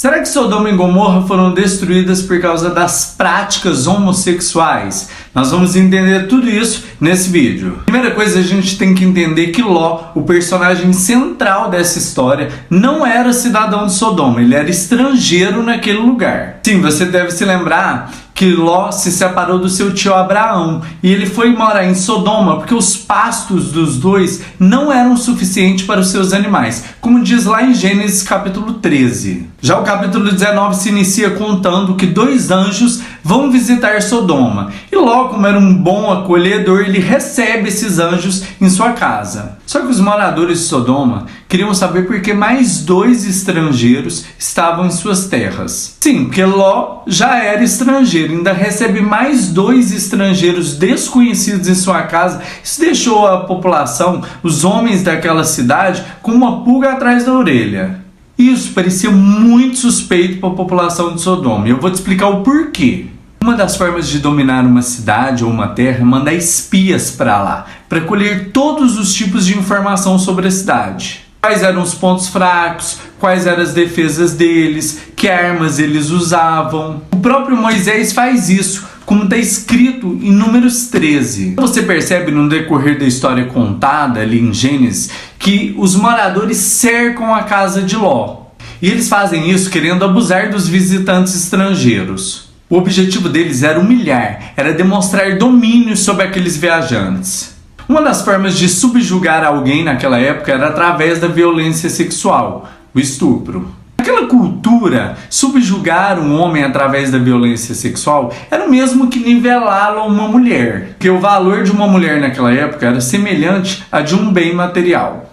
Será que Sodoma e Gomorra foram destruídas por causa das práticas homossexuais? Nós vamos entender tudo isso nesse vídeo. Primeira coisa, a gente tem que entender que Ló, o personagem central dessa história, não era cidadão de Sodoma, ele era estrangeiro naquele lugar. Sim, você deve se lembrar que Ló se separou do seu tio Abraão e ele foi morar em Sodoma porque os pastos dos dois não eram suficientes para os seus animais, como diz lá em Gênesis capítulo 13. Já o capítulo 19 se inicia contando que dois anjos vão visitar Sodoma e Ló, como era um bom acolhedor, ele recebe esses anjos em sua casa. Só que os moradores de Sodoma queriam saber por que mais dois estrangeiros estavam em suas terras. Sim, porque Ló já era estrangeiro, ainda recebe mais dois estrangeiros desconhecidos em sua casa. Isso deixou a população, os homens daquela cidade, com uma pulga atrás da orelha. Isso parecia muito suspeito para a população de Sodoma e eu vou te explicar o porquê. Uma das formas de dominar uma cidade ou uma terra é mandar espias para lá, para colher todos os tipos de informação sobre a cidade. Quais eram os pontos fracos, quais eram as defesas deles, que armas eles usavam. O próprio Moisés faz isso, como está escrito em Números 13. Você percebe no decorrer da história contada ali em Gênesis que os moradores cercam a casa de Ló. E eles fazem isso querendo abusar dos visitantes estrangeiros. O objetivo deles era humilhar, era demonstrar domínio sobre aqueles viajantes. Uma das formas de subjugar alguém naquela época era através da violência sexual, o estupro. Naquela cultura, subjugar um homem através da violência sexual era o mesmo que nivelá-lo a uma mulher, porque o valor de uma mulher naquela época era semelhante a de um bem material.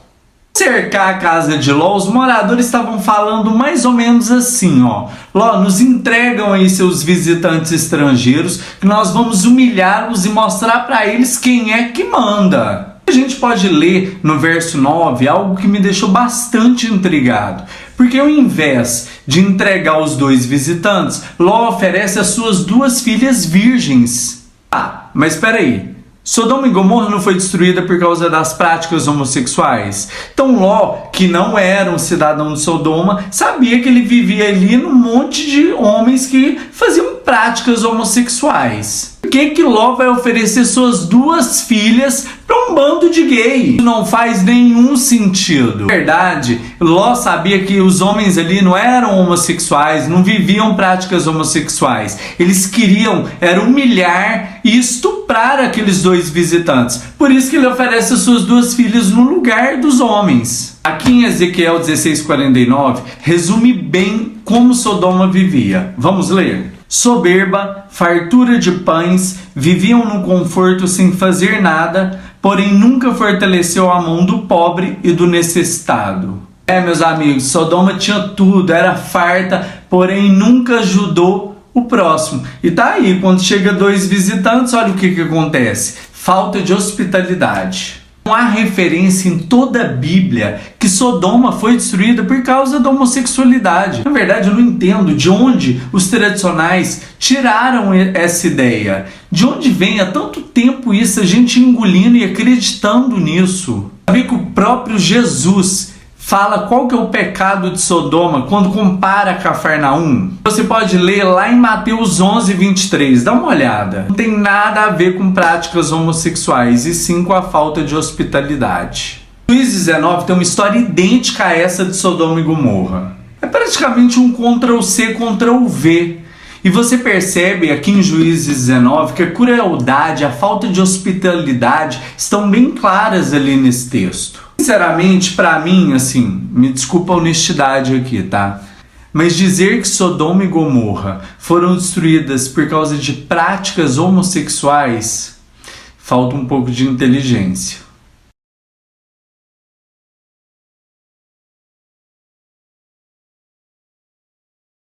Cercar a casa de Ló, os moradores estavam falando mais ou menos assim, Ló, nos entregam aí seus visitantes estrangeiros, que nós vamos humilhá-los e mostrar para eles quem é que manda. A gente pode ler no verso 9 algo que me deixou bastante intrigado, porque ao invés de entregar os dois visitantes, Ló oferece as suas duas filhas virgens. Mas espera aí. Sodoma e Gomorra não foi destruída por causa das práticas homossexuais? Então Ló, que não era um cidadão de Sodoma, sabia que ele vivia ali num monte de homens que faziam práticas homossexuais. Por que Ló vai oferecer suas duas filhas para um bando de gay? Isso não faz nenhum sentido. Na verdade, Ló sabia que os homens ali não eram homossexuais, não viviam práticas homossexuais. Eles queriam humilhar e estuprar aqueles dois visitantes. Por isso que ele oferece as suas duas filhas no lugar dos homens. Aqui em Ezequiel 16:49, resume bem como Sodoma vivia. Vamos ler? Soberba, fartura de pães, viviam no conforto sem fazer nada, porém nunca fortaleceu a mão do pobre e do necessitado. Meus amigos, Sodoma tinha tudo, era farta, porém nunca ajudou o próximo. E tá aí, quando chega dois visitantes, olha o que acontece. Falta de hospitalidade. Não há referência em toda a Bíblia que Sodoma foi destruída por causa da homossexualidade. Na verdade, eu não entendo de onde os tradicionais tiraram essa ideia. De onde vem há tanto tempo isso, a gente engolindo e acreditando nisso. Sabe que o próprio Jesus fala qual que é o pecado de Sodoma quando compara Cafarnaum? Você pode ler lá em Mateus 11:23, dá uma olhada. Não tem nada a ver com práticas homossexuais, e sim com a falta de hospitalidade. Juízes 19 tem uma história idêntica a essa de Sodoma e Gomorra. É praticamente um Ctrl+C, Ctrl+V. E você percebe aqui em Juízes 19 que a crueldade, a falta de hospitalidade estão bem claras ali nesse texto. Sinceramente, para mim, me desculpa a honestidade aqui, tá? Mas dizer que Sodoma e Gomorra foram destruídas por causa de práticas homossexuais, falta um pouco de inteligência.